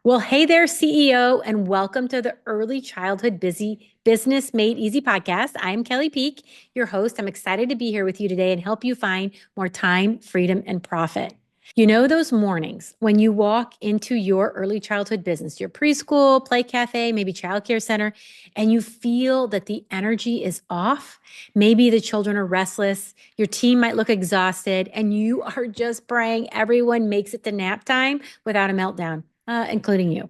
Well, hey there, CEO, and welcome to the Early Childhood Busy Business Made Easy podcast. I'm Kelly Peak, your host. I'm excited to be here with you today and help you find more time, freedom, and profit. You know, those mornings when you walk into your early childhood business, your preschool, play cafe, maybe childcare center, and you feel that the energy is off. Maybe the children are restless, your team might look exhausted, and you are just praying everyone makes it to nap time without a meltdown, including you.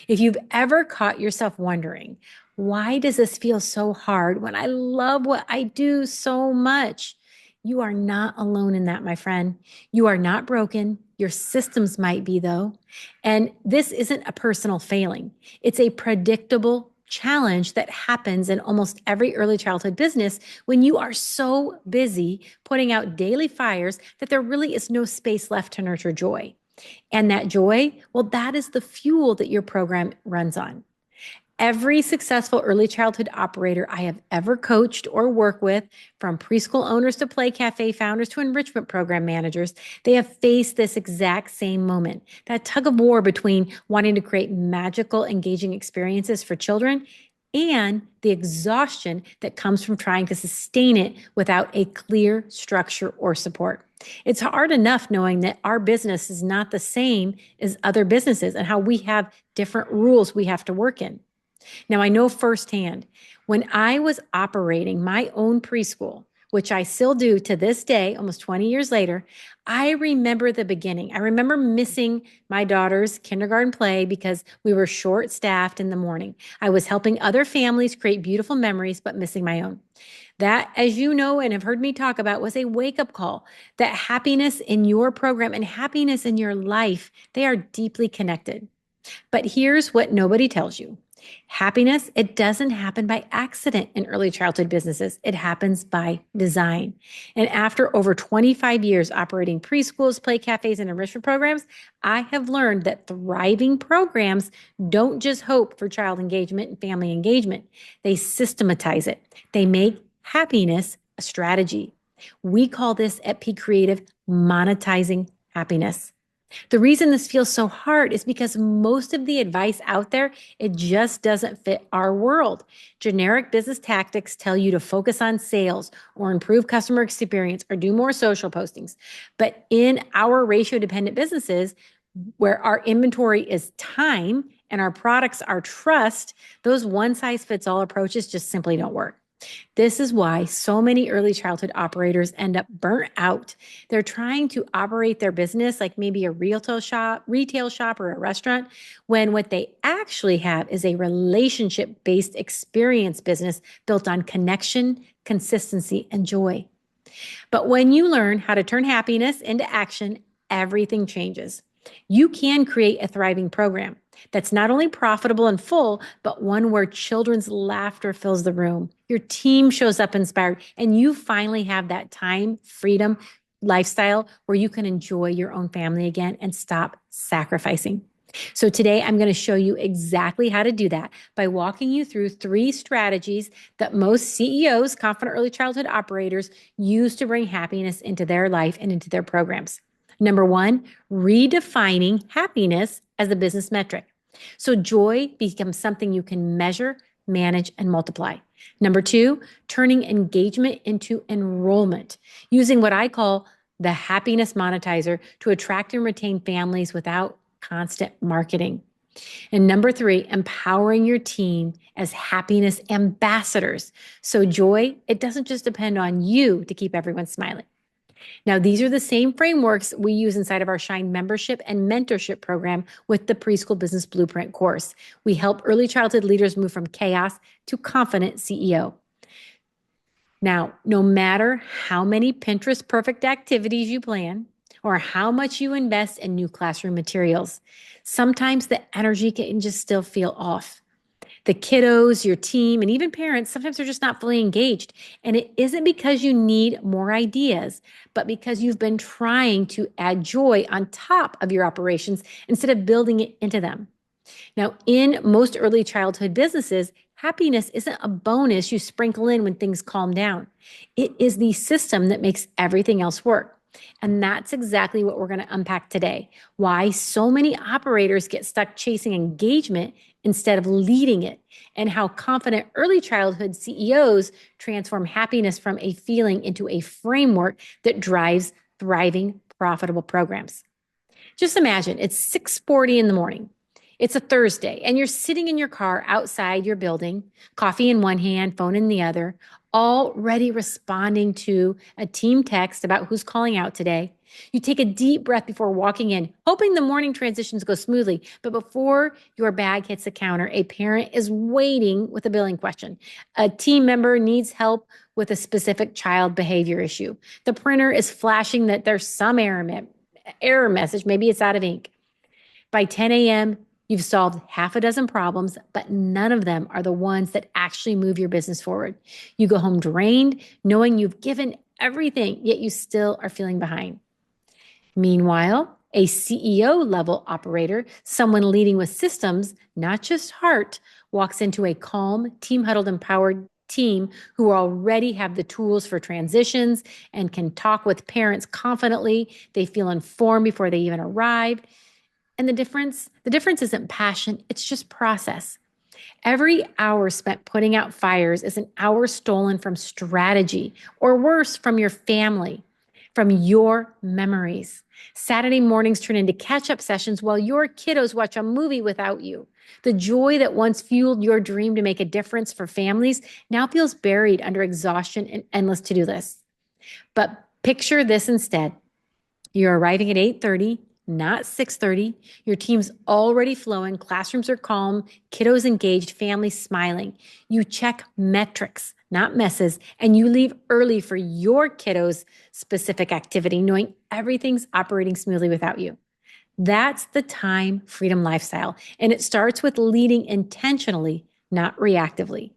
If you've ever caught yourself wondering, why does this feel so hard when I love what I do so much? You are not alone in that, my friend. You are not broken. Your systems might be, though. And this isn't a personal failing, it's a predictable challenge that happens in almost every early childhood business when you are so busy putting out daily fires that there really is no space left to nurture joy. And that joy, well, that is the fuel that your program runs on. Every successful early childhood operator I have ever coached or worked with, from preschool owners to play cafe founders to enrichment program managers, they have faced this exact same moment, that tug of war between wanting to create magical, engaging experiences for children and the exhaustion that comes from trying to sustain it without a clear structure or support. It's hard enough knowing that our business is not the same as other businesses and how we have different rules we have to work in. Now, I know firsthand when I was operating my own preschool, which I still do to this day, almost 20 years later, I remember the beginning. I remember missing my daughter's kindergarten play because we were short staffed in the morning. I was helping other families create beautiful memories, but missing my own. That, as you know and have heard me talk about, was a wake up call that happiness in your program and happiness in your life, they are deeply connected. But here's what nobody tells you. Happiness, it doesn't happen by accident in early childhood businesses. It happens by design. And after over 25 years operating preschools, play cafes, and enrichment programs, I have learned that thriving programs don't just hope for child engagement and family engagement. They systematize it. They make happiness a strategy. We call this at Peak Creative monetizing happiness. The reason this feels so hard is because most of the advice out there, it just doesn't fit our world. Generic business tactics tell you to focus on sales or improve customer experience or do more social postings. But in our ratio dependent businesses, where our inventory is time and our products are trust, those one size fits all approaches just simply don't work. This is why so many early childhood operators end up burnt out. They're trying to operate their business like maybe a retail shop or a restaurant, when what they actually have is a relationship-based experience business built on connection, consistency, and joy. But when you learn how to turn happiness into action, everything changes. You can create a thriving program that's not only profitable and full, but one where children's laughter fills the room. Your team shows up inspired, and you finally have that time, freedom, lifestyle where you can enjoy your own family again and stop sacrificing. So today I'm going to show you exactly how to do that by walking you through 3 strategies that most CEOs, confident early childhood operators, use to bring happiness into their life and into their programs. Number 1, redefining happiness as a business metric. So joy becomes something you can measure, manage, and multiply. Number 2, turning engagement into enrollment, using what I call the happiness monetizer to attract and retain families without constant marketing. And number 3, empowering your team as happiness ambassadors. So joy, it doesn't just depend on you to keep everyone smiling. Now, these are the same frameworks we use inside of our Shine membership and mentorship program with the Preschool Business Blueprint course. We help early childhood leaders move from chaos to confident CEO. Now, no matter how many Pinterest perfect activities you plan or how much you invest in new classroom materials, sometimes the energy can just still feel off. The kiddos, your team, and even parents, sometimes they're just not fully engaged. And it isn't because you need more ideas, but because you've been trying to add joy on top of your operations instead of building it into them. Now, in most early childhood businesses, happiness isn't a bonus you sprinkle in when things calm down. It is the system that makes everything else work. And that's exactly what we're going to unpack today. Why so many operators get stuck chasing engagement instead of leading it, and how confident early childhood CEOs transform happiness from a feeling into a framework that drives thriving, profitable programs. Just imagine it's 6:40 in the morning. It's a Thursday, and you're sitting in your car outside your building, coffee in one hand, phone in the other, already responding to a team text about who's calling out today. You take a deep breath before walking in, hoping the morning transitions go smoothly. But before your bag hits the counter, a parent is waiting with a billing question. A team member needs help with a specific child behavior issue. The printer is flashing that there's some error message. Maybe it's out of ink. By 10 a.m., you've solved half a dozen problems, but none of them are the ones that actually move your business forward. You go home drained, knowing you've given everything, yet you still are feeling behind. Meanwhile, a CEO level operator, someone leading with systems, not just heart, walks into a calm, team huddled, empowered team who already have the tools for transitions and can talk with parents confidently. They feel informed before they even arrive. And the difference isn't passion, it's just process. Every hour spent putting out fires is an hour stolen from strategy, or worse, from your family, from your memories. Saturday mornings turn into catch-up sessions while your kiddos watch a movie without you. The joy that once fueled your dream to make a difference for families now feels buried under exhaustion and endless to-do lists. But picture this instead. You're arriving at 8:30, not 6:30. Your team's already flowing. Classrooms are calm, kiddos engaged, families smiling. You check metrics, not messes, and you leave early for your kiddos' specific activity, knowing everything's operating smoothly without you. That's the time freedom lifestyle, and it starts with leading intentionally, not reactively.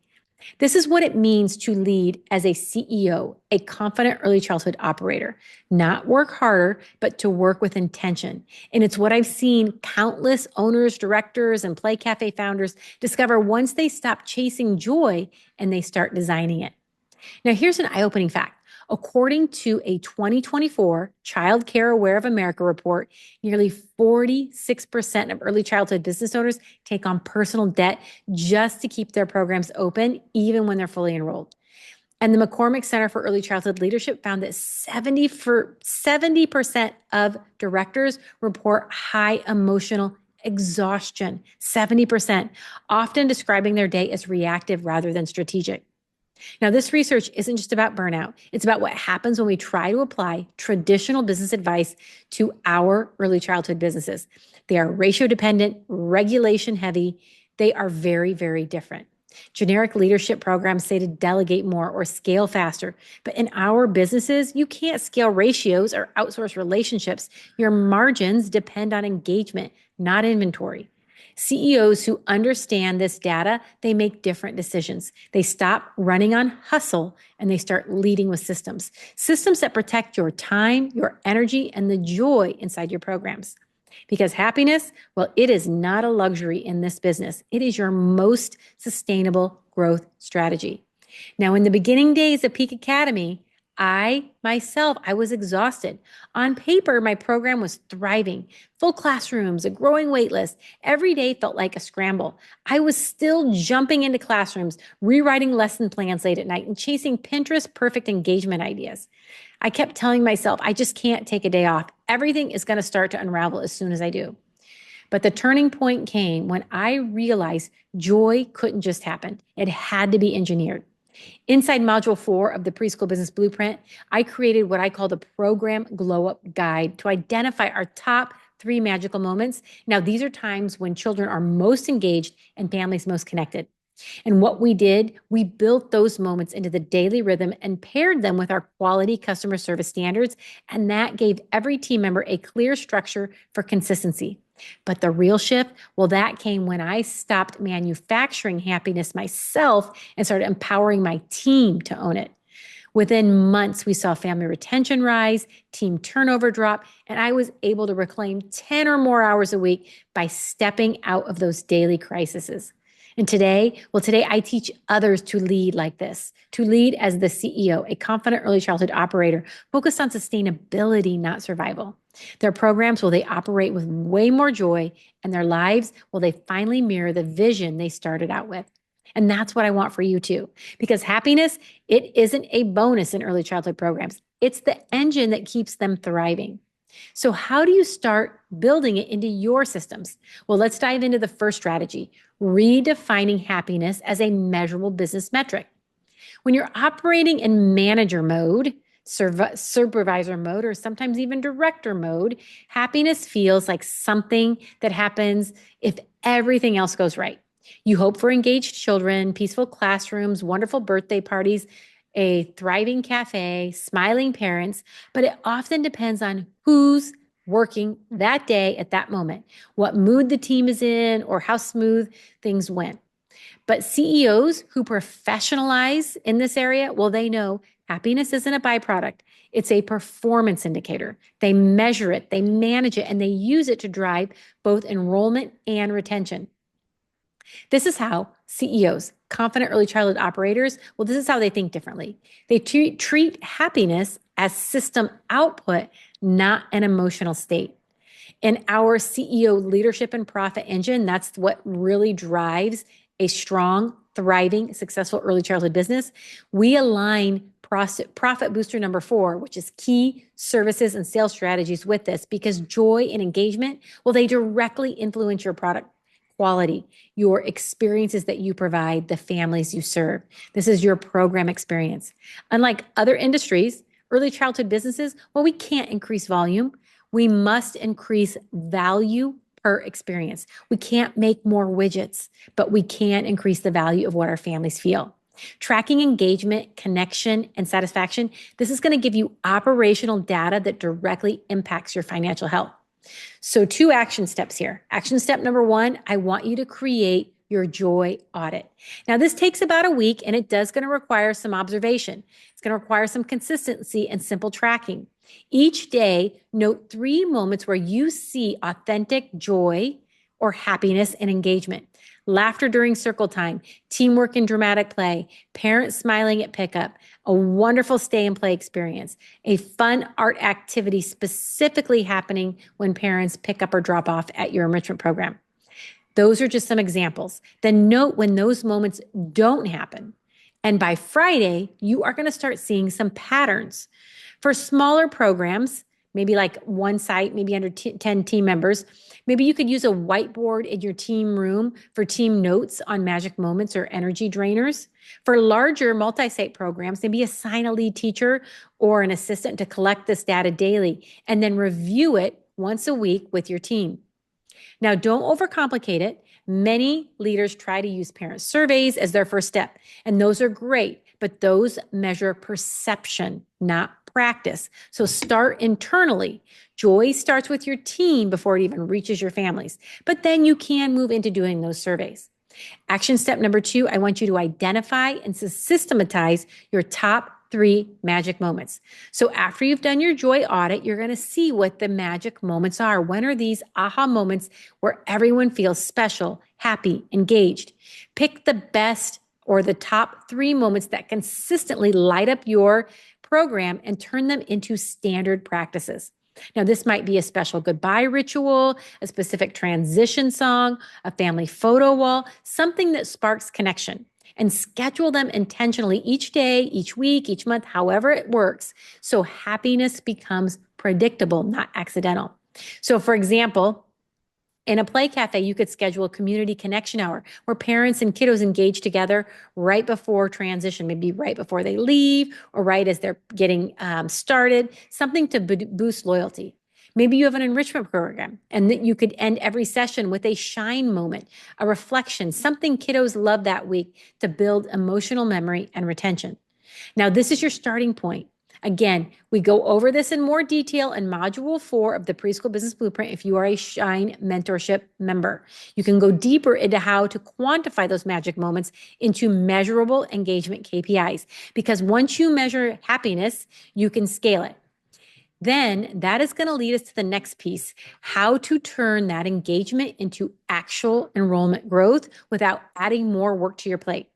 This is what it means to lead as a CEO, a confident early childhood operator, not work harder, but to work with intention. And it's what I've seen countless owners, directors, and Play Cafe founders discover once they stop chasing joy and they start designing it. Now, here's an eye-opening fact. According to a 2024 Child Care Aware of America report, nearly 46% of early childhood business owners take on personal debt just to keep their programs open, even when they're fully enrolled. And the McCormick Center for Early Childhood Leadership found that 70% of directors report high emotional exhaustion, 70%, often describing their day as reactive rather than strategic. Now, this research isn't just about burnout. It's about what happens when we try to apply traditional business advice to our early childhood businesses. They are ratio dependent, regulation heavy. They are very, very different. Generic leadership programs say to delegate more or scale faster. But in our businesses, you can't scale ratios or outsource relationships. Your margins depend on engagement, not inventory. CEOs who understand this data, they make different decisions. They stop running on hustle and they start leading with systems. Systems that protect your time, your energy, and the joy inside your programs. Because happiness, well, it is not a luxury in this business. It is your most sustainable growth strategy. Now, in the beginning days of Peak Academy, I was exhausted. On paper, my program was thriving. Full classrooms, a growing wait list. Every day felt like a scramble. I was still jumping into classrooms, rewriting lesson plans late at night, and chasing Pinterest perfect engagement ideas. I kept telling myself, I just can't take a day off. Everything is going to start to unravel as soon as I do. But the turning point came when I realized joy couldn't just happen. It had to be engineered. Inside Module 4 of the Preschool Business Blueprint, I created what I call the Program Glow Up Guide to identify our top 3 magical moments. Now, these are times when children are most engaged and families most connected. And what we did, we built those moments into the daily rhythm and paired them with our quality customer service standards. And that gave every team member a clear structure for consistency. But the real shift, well, that came when I stopped manufacturing happiness myself and started empowering my team to own it. Within months, we saw family retention rise, team turnover drop, and I was able to reclaim 10 or more hours a week by stepping out of those daily crises. And today I teach others to lead like this, to lead as the CEO, a confident early childhood operator focused on sustainability, not survival. Their programs will they operate with way more joy, and their lives will they finally mirror the vision they started out with. And that's what I want for you too, because happiness, it isn't a bonus in early childhood programs. It's the engine that keeps them thriving. So, how do you start building it into your systems? Well, let's dive into the first strategy, redefining happiness as a measurable business metric. When you're operating in manager mode, supervisor mode, or sometimes even director mode, happiness feels like something that happens if everything else goes right. You hope for engaged children, peaceful classrooms, wonderful birthday parties, a thriving cafe, smiling parents, but it often depends on who's working that day at that moment, what mood the team is in, or how smooth things went. But CEOs who professionalize in this area, well, they know happiness isn't a byproduct. It's a performance indicator. They measure it, they manage it, and they use it to drive both enrollment and retention. This is how CEOs, confident early childhood operators, well, this is how they think differently. They treat happiness as system output, not an emotional state. In our CEO leadership and profit engine, that's what really drives a strong, thriving, successful early childhood business. We align profit booster number 4, which is key services and sales strategies with this, because joy and engagement, well, they directly influence your product quality, your experiences that you provide, the families you serve. This is your program experience. Unlike other industries, early childhood businesses, well, we can't increase volume. We must increase value per experience. We can't make more widgets, but we can increase the value of what our families feel. Tracking engagement, connection, and satisfaction, this is going to give you operational data that directly impacts your financial health. So 2 action steps here. Action step number 1, I want you to create your joy audit. Now, this takes about a week, and it does going to require some observation. It's going to require some consistency and simple tracking. Each day, note 3 moments where you see authentic joy or happiness and engagement. Laughter during circle time, teamwork in dramatic play, parents smiling at pickup, a wonderful stay and play experience, a fun art activity specifically happening when parents pick up or drop off at your enrichment program. Those are just some examples. Then note when those moments don't happen. And by Friday, you are going to start seeing some patterns. For smaller programs, maybe like one site, maybe under 10 team members, maybe you could use a whiteboard in your team room for team notes on magic moments or energy drainers. For larger multi-site programs, maybe assign a lead teacher or an assistant to collect this data daily and then review it once a week with your team. Now, don't overcomplicate it. Many leaders try to use parent surveys as their first step, and those are great, but those measure perception, not practice. So start internally. Joy starts with your team before it even reaches your families, but then you can move into doing those surveys. Action step number 2, I want you to identify and systematize your top 3 magic moments. So after you've done your joy audit, you're going to see what the magic moments are. When are these aha moments where everyone feels special, happy, engaged? Pick the best or the top 3 moments that consistently light up your program and turn them into standard practices. Now, this might be a special goodbye ritual, a specific transition song, a family photo wall, something that sparks connection. And schedule them intentionally each day, each week, each month, however it works, so happiness becomes predictable, not accidental. So, for example, in a play cafe, you could schedule a community connection hour where parents and kiddos engage together right before transition, maybe right before they leave or right as they're getting started, something to boost loyalty. Maybe you have an enrichment program and that you could end every session with a shine moment, a reflection, something kiddos love that week to build emotional memory and retention. Now, this is your starting point. Again, we go over this in more detail in Module 4 of the Preschool Business Blueprint if you are a Shine Mentorship member. You can go deeper into how to quantify those magic moments into measurable engagement KPIs, because once you measure happiness, you can scale it. Then that is going to lead us to the next piece, how to turn that engagement into actual enrollment growth without adding more work to your plate.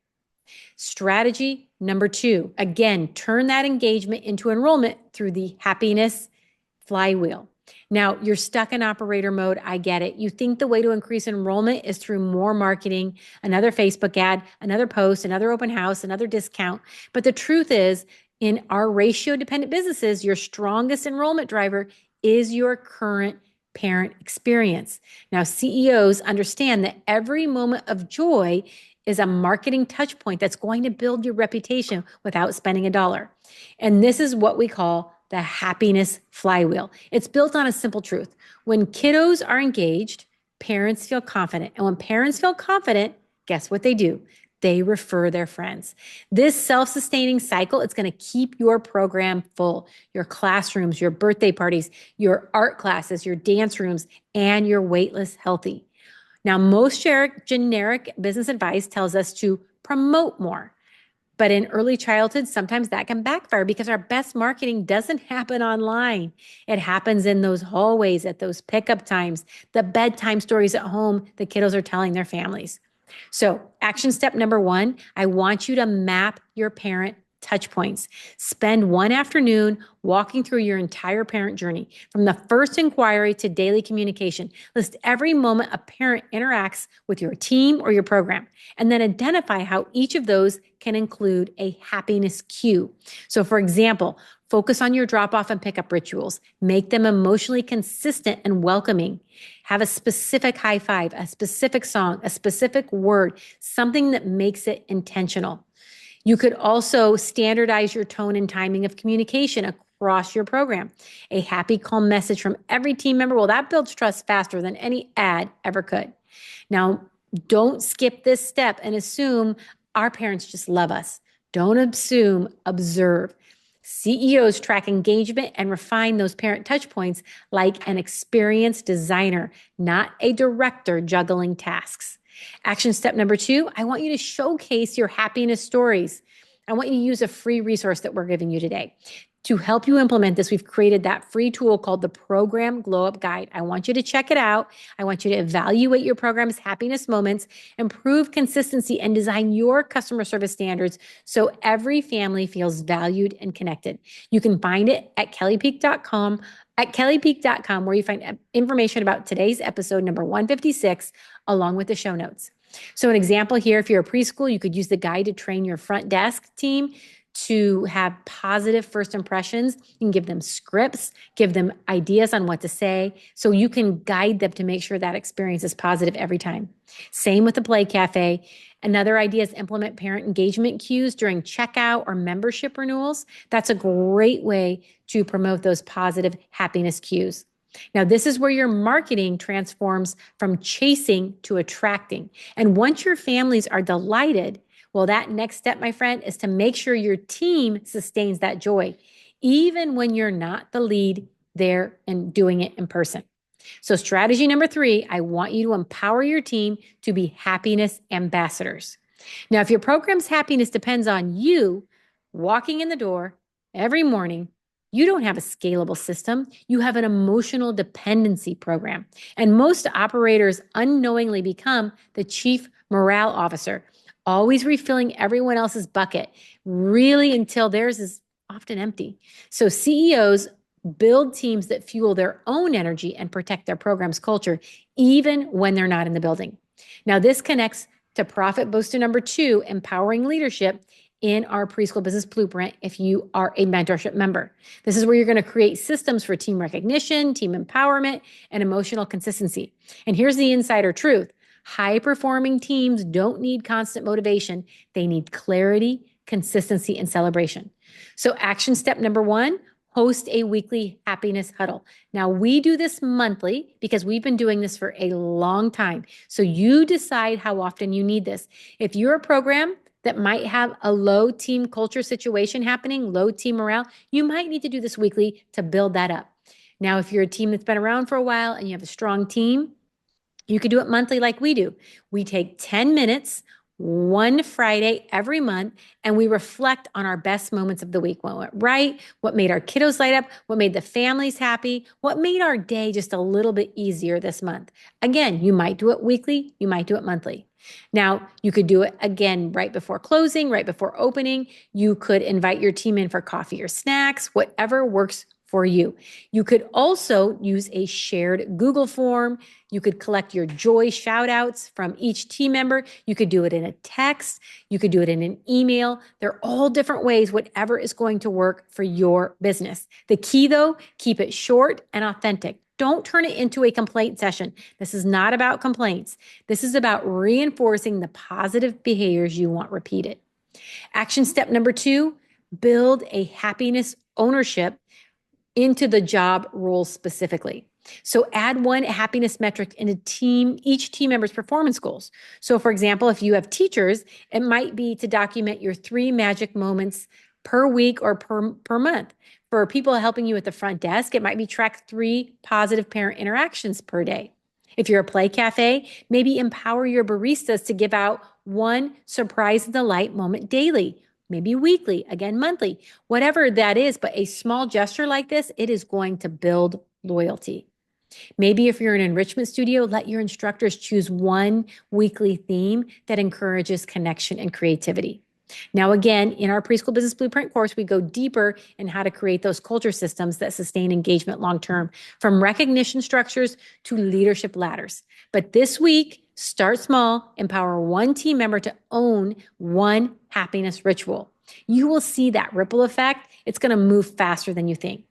Strategy number 2, again, turn that engagement into enrollment through the happiness flywheel. Now, you're stuck in operator mode. I get it. You think the way to increase enrollment is through more marketing, another Facebook ad, another post, another open house, another discount. But the truth is, in our ratio dependent businesses, your strongest enrollment driver is your current parent experience. Now, CEOs understand that every moment of joy is a marketing touch point that's going to build your reputation without spending a dollar. And this is what we call the happiness flywheel. It's built on a simple truth. When kiddos are engaged, parents feel confident. And when parents feel confident, guess what they do? They refer their friends. This self-sustaining cycle, it's going to keep your program full, your classrooms, your birthday parties, your art classes, your dance rooms, and your waitlist healthy. Now, most generic business advice tells us to promote more. But in early childhood, sometimes that can backfire because our best marketing doesn't happen online. It happens in those hallways, at those pickup times, the bedtime stories at home the kiddos are telling their families. So, action step number 1, I want you to map your parent touch points. Spend one afternoon walking through your entire parent journey, from the first inquiry to daily communication. List every moment a parent interacts with your team or your program, and then identify how each of those can include a happiness cue. So, for example, focus on your drop-off and pickup rituals. Make them emotionally consistent and welcoming. Have a specific high five, a specific song, a specific word, something that makes it intentional. You could also standardize your tone and timing of communication across your program. A happy, calm message from every team member, well, that builds trust faster than any ad ever could. Now, don't skip this step and assume our parents just love us. Don't assume, observe. CEOs track engagement and refine those parent touch points like an experienced designer, not a director juggling tasks. Action step number 2, I want you to showcase your happiness stories. I want you to use a free resource that we're giving you today. To help you implement this, we've created that free tool called the Program Glow Up Guide. I want you to check it out. I want you to evaluate your program's happiness moments, improve consistency, and design your customer service standards so every family feels valued and connected. You can find it at kellypeak.com, where you find information about today's episode number 156, along with the show notes. So an example here, if you're a preschool, you could use the guide to train your front desk team to have positive first impressions. You can give them scripts, give them ideas on what to say, so you can guide them to make sure that experience is positive every time. Same with the Play Cafe. Another idea is implement parent engagement cues during checkout or membership renewals. That's a great way to promote those positive happiness cues. Now, this is where your marketing transforms from chasing to attracting. And once your families are delighted, well, that next step, my friend, is to make sure your team sustains that joy, even when you're not the lead there and doing it in person. So strategy number 3, I want you to empower your team to be happiness ambassadors. Now, if your program's happiness depends on you walking in the door every morning, you don't have a scalable system. You have an emotional dependency program. And most operators unknowingly become the chief morale officer, always refilling everyone else's bucket, really until theirs is often empty. So CEOs build teams that fuel their own energy and protect their program's culture, even when they're not in the building. Now, this connects to profit booster number 2, empowering leadership, in our Preschool Business Blueprint if you are a mentorship member. This is where you're going to create systems for team recognition, team empowerment, and emotional consistency. And here's the insider truth. High-performing teams don't need constant motivation. They need clarity, consistency, and celebration. So action step number 1, host a weekly happiness huddle. Now, we do this monthly because we've been doing this for a long time. So you decide how often you need this. If you're a program that might have a low team culture situation happening, low team morale, you might need to do this weekly to build that up. Now, if you're a team that's been around for a while and you have a strong team, you could do it monthly like we do. We take 10 minutes one Friday every month, and we reflect on our best moments of the week. What went right, what made our kiddos light up, what made the families happy, what made our day just a little bit easier this month. Again, you might do it weekly, you might do it monthly. Now, you could do it again right before closing, right before opening. You could invite your team in for coffee or snacks, whatever works for you. You could also use a shared Google form. You could collect your joy shout outs from each team member. You could do it in a text. You could do it in an email. They're all different ways, whatever is going to work for your business. The key though, keep it short and authentic. Don't turn it into a complaint session. This is not about complaints. This is about reinforcing the positive behaviors you want repeated. Action step number 2, build a happiness ownership into the job role specifically. So add one happiness metric in each team member's performance goals. So for example, if you have teachers, it might be to document your 3 magic moments per week or per month. For people helping you at the front desk, it might be track 3 positive parent interactions per day. If you're a play cafe, maybe empower your baristas to give out 1 surprise and delight moment daily, maybe weekly, again, monthly, whatever that is. But a small gesture like this, it is going to build loyalty. Maybe if you're an enrichment studio, let your instructors choose 1 weekly theme that encourages connection and creativity. Now, again, in our Preschool Business Blueprint course, we go deeper in how to create those culture systems that sustain engagement long-term, from recognition structures to leadership ladders. But this week, start small, empower 1 team member to own 1 happiness ritual. You will see that ripple effect. It's going to move faster than you think.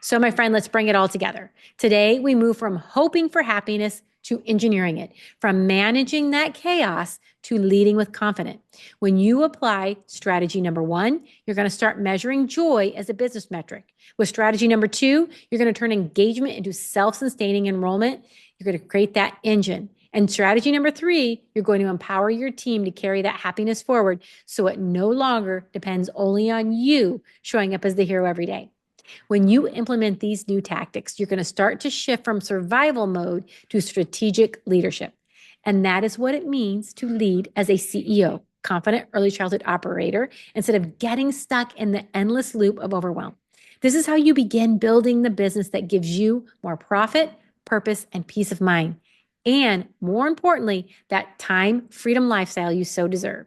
So, my friend, let's bring it all together. Today, we move from hoping for happiness to engineering it, from managing that chaos to leading with confidence. When you apply strategy number 1, you're going to start measuring joy as a business metric. With strategy number 2, you're going to turn engagement into self-sustaining enrollment. You're going to create that engine. And strategy number 3, you're going to empower your team to carry that happiness forward so it no longer depends only on you showing up as the hero every day. When you implement these new tactics, you're going to start to shift from survival mode to strategic leadership. And that is what it means to lead as a CEO, confident early childhood operator, instead of getting stuck in the endless loop of overwhelm. This is how you begin building the business that gives you more profit, purpose, and peace of mind. And more importantly, that time freedom lifestyle you so deserve.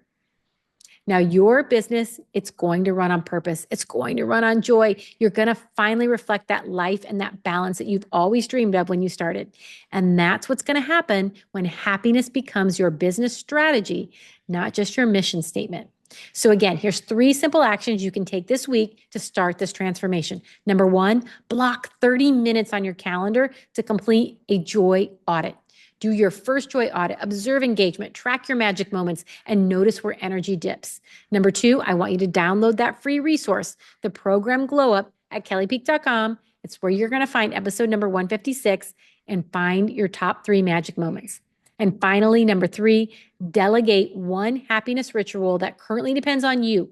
Now, your business, it's going to run on purpose. It's going to run on joy. You're going to finally reflect that life and that balance that you've always dreamed of when you started. And that's what's going to happen when happiness becomes your business strategy, not just your mission statement. So again, here's 3 simple actions you can take this week to start this transformation. Number 1, block 30 minutes on your calendar to complete a joy audit. Do your first joy audit, observe engagement, track your magic moments, and notice where energy dips. Number 2, I want you to download that free resource, the program Glow Up, at kellypeak.com. It's where you're going to find episode number 156 and find your top 3 magic moments. And finally, number 3, delegate 1 happiness ritual that currently depends on you.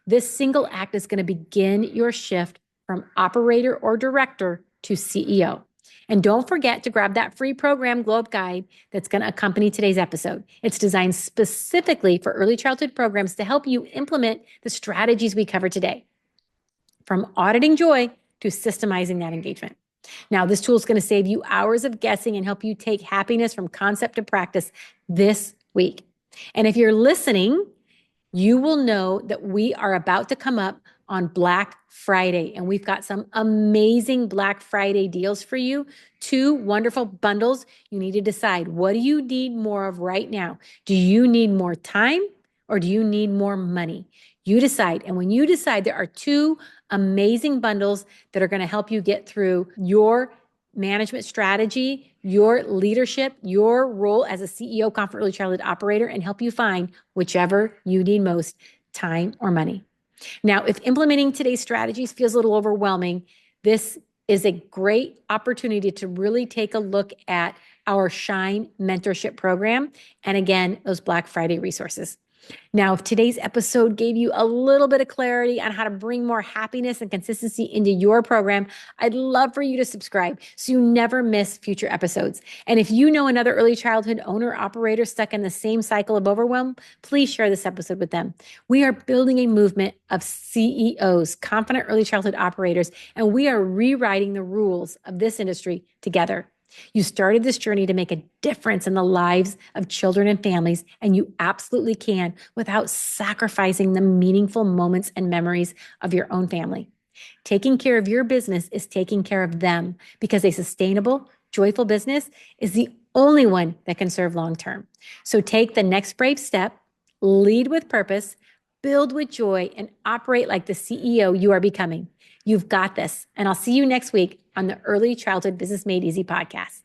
This single act is going to begin your shift from operator or director to CEO. And don't forget to grab that free program Glow Up Guide that's going to accompany today's episode. It's designed specifically for early childhood programs to help you implement the strategies we covered today, from auditing joy to systemizing that engagement. Now, this tool is going to save you hours of guessing and help you take happiness from concept to practice this week. And if you're listening, you will know that we are about to come up on Black Friday, and we've got some amazing Black Friday deals for you. 2 wonderful bundles. You need to decide, what do you need more of right now? Do you need more time or do you need more money? You decide. And when you decide, there are 2 amazing bundles that are going to help you get through your management strategy, your leadership, your role as a CEO, confident early childhood operator, and help you find whichever you need most, time or money. Now, if implementing today's strategies feels a little overwhelming, this is a great opportunity to really take a look at our Shine mentorship program. And again, those Black Friday resources. Now, if today's episode gave you a little bit of clarity on how to bring more happiness and consistency into your program, I'd love for you to subscribe so you never miss future episodes. And if you know another early childhood owner operator stuck in the same cycle of overwhelm, please share this episode with them. We are building a movement of CEOs, confident early childhood operators, and we are rewriting the rules of this industry together. You started this journey to make a difference in the lives of children and families, and you absolutely can without sacrificing the meaningful moments and memories of your own family. Taking care of your business is taking care of them because a sustainable, joyful business is the only one that can serve long term. So take the next brave step, lead with purpose, build with joy, and operate like the CEO you are becoming. You've got this. And I'll see you next week on the Early Childhood Business Made Easy podcast.